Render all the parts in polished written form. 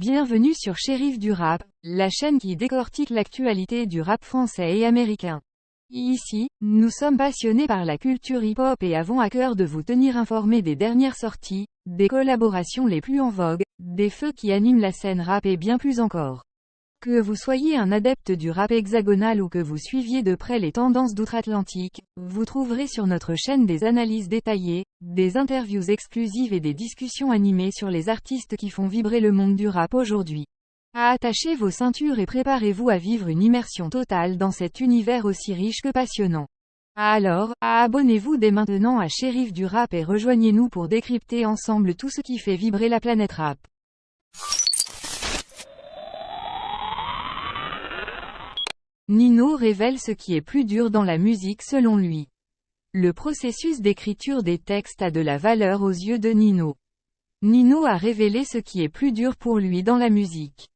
Bienvenue sur Shérif du Rap, la chaîne qui décortique l'actualité du rap français et américain. Ici, nous sommes passionnés par la culture hip-hop et avons à cœur de vous tenir informés des dernières sorties, des collaborations les plus en vogue, des feux qui animent la scène rap et bien plus encore. Que vous soyez un adepte du rap hexagonal ou que vous suiviez de près les tendances d'outre-Atlantique, vous trouverez sur notre chaîne des analyses détaillées, des interviews exclusives et des discussions animées sur les artistes qui font vibrer le monde du rap aujourd'hui. Attachez vos ceintures et préparez-vous à vivre une immersion totale dans cet univers aussi riche que passionnant. Alors, abonnez-vous dès maintenant à Shérif du Rap et rejoignez-nous pour décrypter ensemble tout ce qui fait vibrer la planète rap. Nino révèle ce qui est plus dur dans la musique selon lui. Le processus d'écriture des textes a de la valeur aux yeux de Nino. Nino a révélé ce qui est plus dur pour lui dans la musique.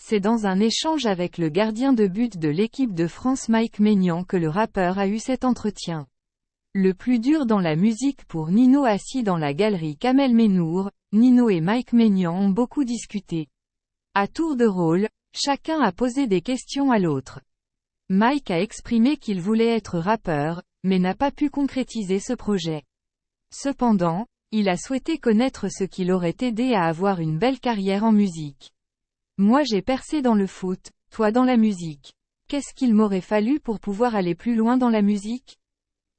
C'est dans un échange avec le gardien de but de l'équipe de France Mike Maignan que le rappeur a eu cet entretien. Le plus dur dans la musique pour Nino. Assis dans la galerie Kamel Ménour, Nino et Mike Maignan ont beaucoup discuté. À tour de rôle, chacun a posé des questions à l'autre. Mike a exprimé qu'il voulait être rappeur, mais n'a pas pu concrétiser ce projet. Cependant, il a souhaité connaître ce qui l'aurait aidé à avoir une belle carrière en musique. Moi j'ai percé dans le foot, toi dans la musique. Qu'est-ce qu'il m'aurait fallu pour pouvoir aller plus loin dans la musique?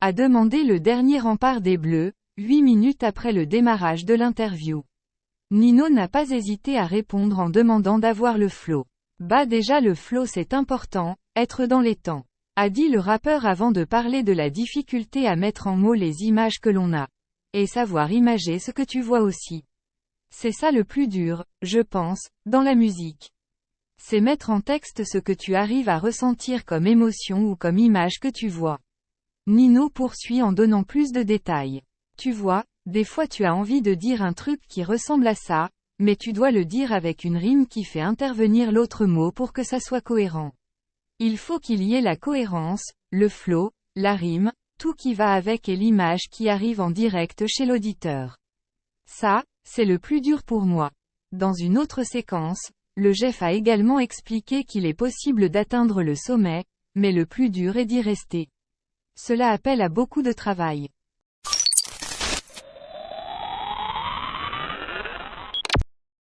A demandé le dernier rempart des Bleus, 8 minutes après le démarrage de l'interview. Nino n'a pas hésité à répondre en demandant d'avoir le flow. Bah déjà le flow c'est important, être dans les temps, a dit le rappeur avant de parler de la difficulté à mettre en mots les images que l'on a. Et savoir imager ce que tu vois aussi. C'est ça le plus dur, je pense, dans la musique. C'est mettre en texte ce que tu arrives à ressentir comme émotion ou comme image que tu vois. Nino poursuit en donnant plus de détails. Tu vois, des fois tu as envie de dire un truc qui ressemble à ça, mais tu dois le dire avec une rime qui fait intervenir l'autre mot pour que ça soit cohérent. Il faut qu'il y ait la cohérence, le flow, la rime, tout qui va avec et l'image qui arrive en direct chez l'auditeur. Ça, c'est le plus dur pour moi. Dans une autre séquence, le Jeff a également expliqué qu'il est possible d'atteindre le sommet, mais le plus dur est d'y rester. Cela appelle à beaucoup de travail.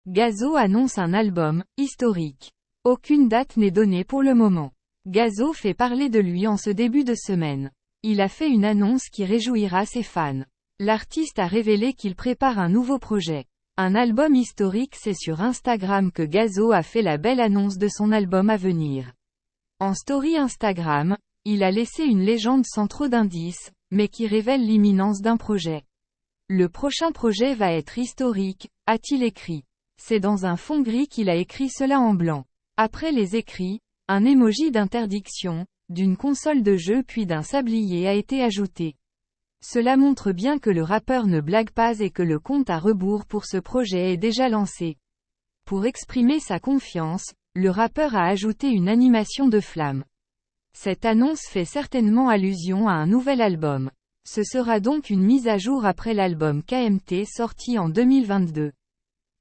Gazo annonce un album historique. Aucune date n'est donnée pour le moment. Gazo fait parler de lui en ce début de semaine. Il a fait une annonce qui réjouira ses fans. L'artiste a révélé qu'il prépare un nouveau projet. Un album historique. C'est sur Instagram que Gazo a fait la belle annonce de son album à venir. En story Instagram, il a laissé une légende sans trop d'indices, mais qui révèle l'imminence d'un projet. Le prochain projet va être historique, a-t-il écrit. C'est dans un fond gris qu'il a écrit cela en blanc. Après les écrits, un emoji d'interdiction, d'une console de jeu puis d'un sablier a été ajouté. Cela montre bien que le rappeur ne blague pas et que le compte à rebours pour ce projet est déjà lancé. Pour exprimer sa confiance, le rappeur a ajouté une animation de flamme. Cette annonce fait certainement allusion à un nouvel album. Ce sera donc une mise à jour après l'album KMT sorti en 2022.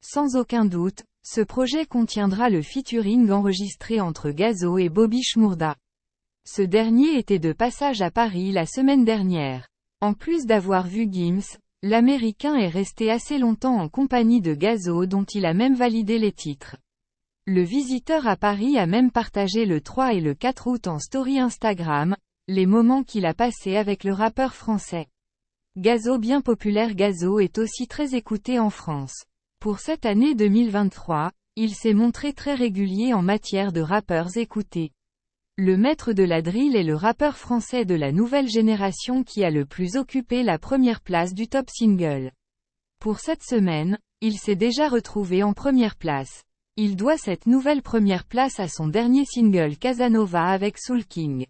Sans aucun doute, ce projet contiendra le featuring enregistré entre Gazo et Bobby Shmurda. Ce dernier était de passage à Paris la semaine dernière. En plus d'avoir vu Gims, l'Américain est resté assez longtemps en compagnie de Gazo dont il a même validé les titres. Le visiteur à Paris a même partagé le 3 et le 4 août en story Instagram, les moments qu'il a passés avec le rappeur français. Gazo bien populaire. Gazo est aussi très écouté en France. Pour cette année 2023, il s'est montré très régulier en matière de rappeurs écoutés. Le maître de la drill est le rappeur français de la nouvelle génération qui a le plus occupé la première place du top single. Pour cette semaine, il s'est déjà retrouvé en première place. Il doit cette nouvelle première place à son dernier single Casanova avec Soul King.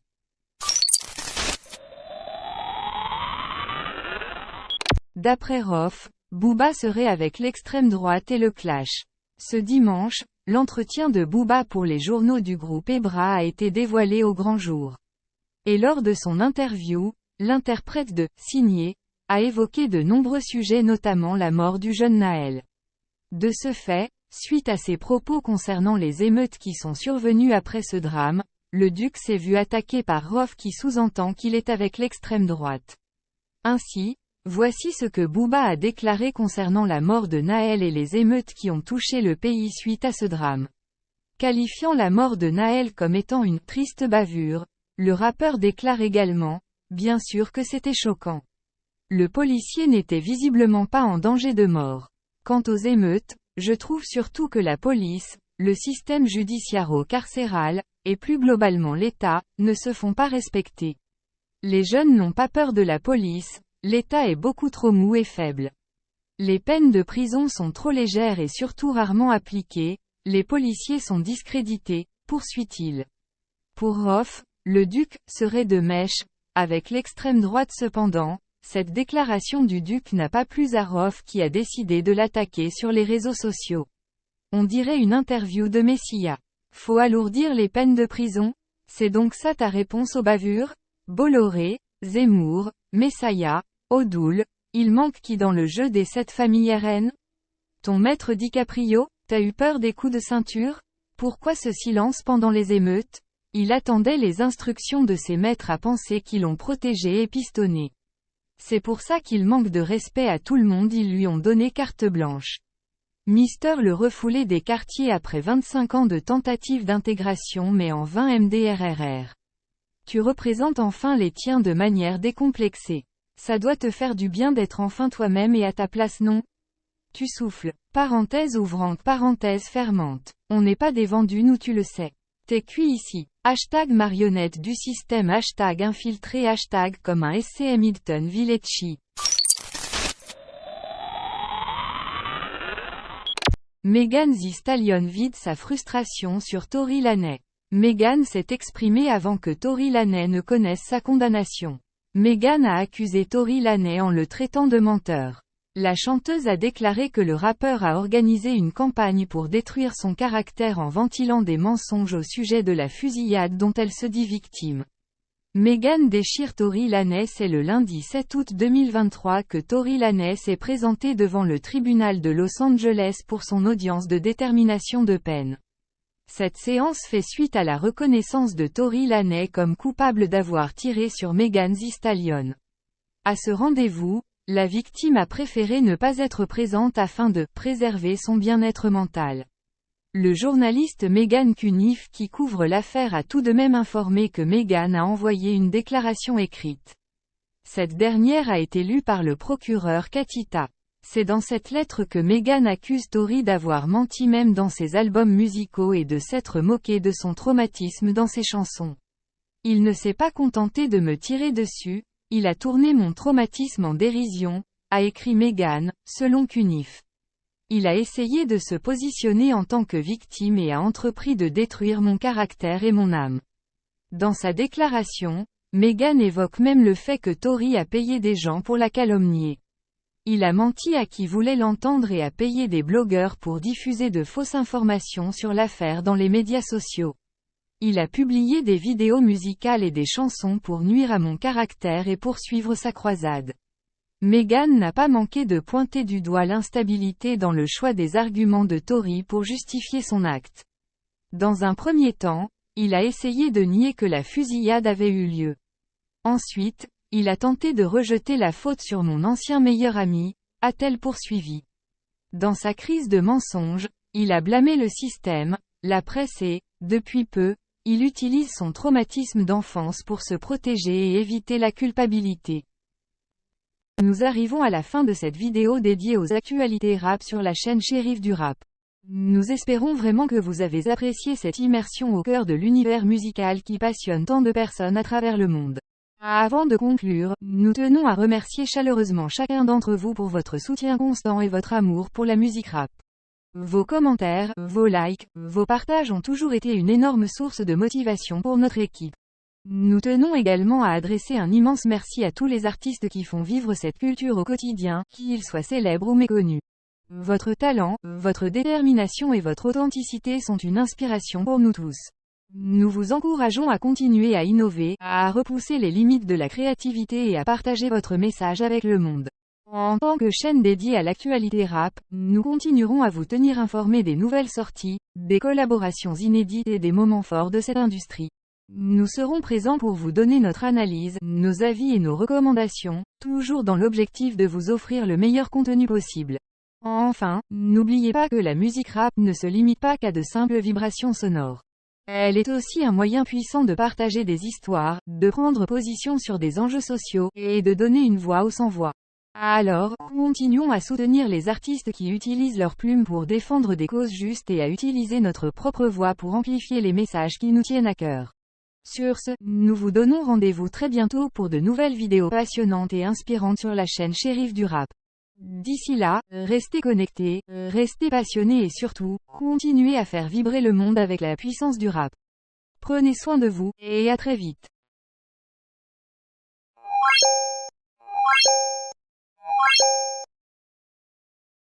D'après Rof, Booba serait avec l'extrême droite et le clash. Ce dimanche, l'entretien de Booba pour les journaux du groupe Ebra a été dévoilé au grand jour. Et lors de son interview, l'interprète de « Signé » a évoqué de nombreux sujets notamment la mort du jeune Naël. De ce fait, Suite à ses propos concernant les émeutes qui sont survenues après ce drame, le duc s'est vu attaqué par Rof qui sous-entend qu'il est avec l'extrême droite. Ainsi, voici ce que Booba a déclaré concernant la mort de Nahel et les émeutes qui ont touché le pays suite à ce drame. Qualifiant la mort de Nahel comme étant une « triste bavure », le rappeur déclare également « Bien sûr que c'était choquant. Le policier n'était visiblement pas en danger de mort. Quant aux émeutes, je trouve surtout que la police, le système judiciairo-carcéral, et plus globalement l'État, ne se font pas respecter. Les jeunes n'ont pas peur de la police, l'État est beaucoup trop mou et faible. Les peines de prison sont trop légères et surtout rarement appliquées, les policiers sont discrédités, poursuit-il. Pour Rof, le duc serait de mèche avec l'extrême droite cependant, cette déclaration du duc n'a pas plu à Rof qui a décidé de l'attaquer sur les réseaux sociaux. On dirait une interview de Messia. Faut alourdir les peines de prison? C'est donc ça ta réponse aux bavures? Bolloré, Zemmour, Messaya, Odoul, il manque qui dans le jeu des 7 familles RN? Ton maître DiCaprio, t'as eu peur des coups de ceinture? Pourquoi ce silence pendant les émeutes? Il attendait les instructions de ses maîtres à penser qu'ils l'ont protégé et pistonné. C'est pour ça qu'il manque de respect à tout le monde, ils lui ont donné carte blanche. Mister le refoulé des quartiers après 25 ans de tentative d'intégration mais en vain MDRRR. Tu représentes enfin les tiens de manière décomplexée. Ça doit te faire du bien d'être enfin toi-même et à ta place non? Tu souffles. Parenthèse ouvrante parenthèse fermante. On n'est pas des vendus nous tu le sais. T'es cuit ici. Hashtag marionnette du système hashtag infiltré hashtag comme un SCM Hilton Villeci. Megan Thee Stallion vide sa frustration sur Tory Lanez. Megan s'est exprimée avant que Tory Lanez ne connaisse sa condamnation. Megan a accusé Tory Lanez en le traitant de menteur. La chanteuse a déclaré que le rappeur a organisé une campagne pour détruire son caractère en ventilant des mensonges au sujet de la fusillade dont elle se dit victime. Megan déchire Tory Lanez. C'est le lundi 7 août 2023 que Tory Lanez s'est présenté devant le tribunal de Los Angeles pour son audience de détermination de peine. Cette séance fait suite à la reconnaissance de Tory Lanez comme coupable d'avoir tiré sur Megan Thee Stallion. À ce rendez-vous, la victime a préféré ne pas être présente afin de « préserver son bien-être mental ». Le journaliste Megan Cuniffe qui couvre l'affaire a tout de même informé que Megan a envoyé une déclaration écrite. Cette dernière a été lue par le procureur Katita. C'est dans cette lettre que Megan accuse Tory d'avoir menti même dans ses albums musicaux et de s'être moqué de son traumatisme dans ses chansons. Il ne s'est pas contenté de me tirer dessus. Il a tourné mon traumatisme en dérision, a écrit Megan, selon Cuniffe. Il a essayé de se positionner en tant que victime et a entrepris de détruire mon caractère et mon âme. Dans sa déclaration, Megan évoque même le fait que Tory a payé des gens pour la calomnier. Il a menti à qui voulait l'entendre et a payé des blogueurs pour diffuser de fausses informations sur l'affaire dans les médias sociaux. Il a publié des vidéos musicales et des chansons pour nuire à mon caractère et poursuivre sa croisade. Megan n'a pas manqué de pointer du doigt l'instabilité dans le choix des arguments de Tory pour justifier son acte. Dans un premier temps, il a essayé de nier que la fusillade avait eu lieu. Ensuite, il a tenté de rejeter la faute sur mon ancien meilleur ami, a-t-elle poursuivi. Dans sa crise de mensonges, il a blâmé le système, la presse et, depuis peu, il utilise son traumatisme d'enfance pour se protéger et éviter la culpabilité. Nous arrivons à la fin de cette vidéo dédiée aux actualités rap sur la chaîne Shérif du Rap. Nous espérons vraiment que vous avez apprécié cette immersion au cœur de l'univers musical qui passionne tant de personnes à travers le monde. Avant de conclure, nous tenons à remercier chaleureusement chacun d'entre vous pour votre soutien constant et votre amour pour la musique rap. Vos commentaires, vos likes, vos partages ont toujours été une énorme source de motivation pour notre équipe. Nous tenons également à adresser un immense merci à tous les artistes qui font vivre cette culture au quotidien, qu'ils soient célèbres ou méconnus. Votre talent, votre détermination et votre authenticité sont une inspiration pour nous tous. Nous vous encourageons à continuer à innover, à repousser les limites de la créativité et à partager votre message avec le monde. En tant que chaîne dédiée à l'actualité rap, nous continuerons à vous tenir informés des nouvelles sorties, des collaborations inédites et des moments forts de cette industrie. Nous serons présents pour vous donner notre analyse, nos avis et nos recommandations, toujours dans l'objectif de vous offrir le meilleur contenu possible. Enfin, n'oubliez pas que la musique rap ne se limite pas qu'à de simples vibrations sonores. Elle est aussi un moyen puissant de partager des histoires, de prendre position sur des enjeux sociaux, et de donner une voix aux sans-voix. Alors, continuons à soutenir les artistes qui utilisent leurs plumes pour défendre des causes justes et à utiliser notre propre voix pour amplifier les messages qui nous tiennent à cœur. Sur ce, nous vous donnons rendez-vous très bientôt pour de nouvelles vidéos passionnantes et inspirantes sur la chaîne Shérif du Rap. D'ici là, restez connectés, restez passionnés et surtout, continuez à faire vibrer le monde avec la puissance du rap. Prenez soin de vous, et à très vite.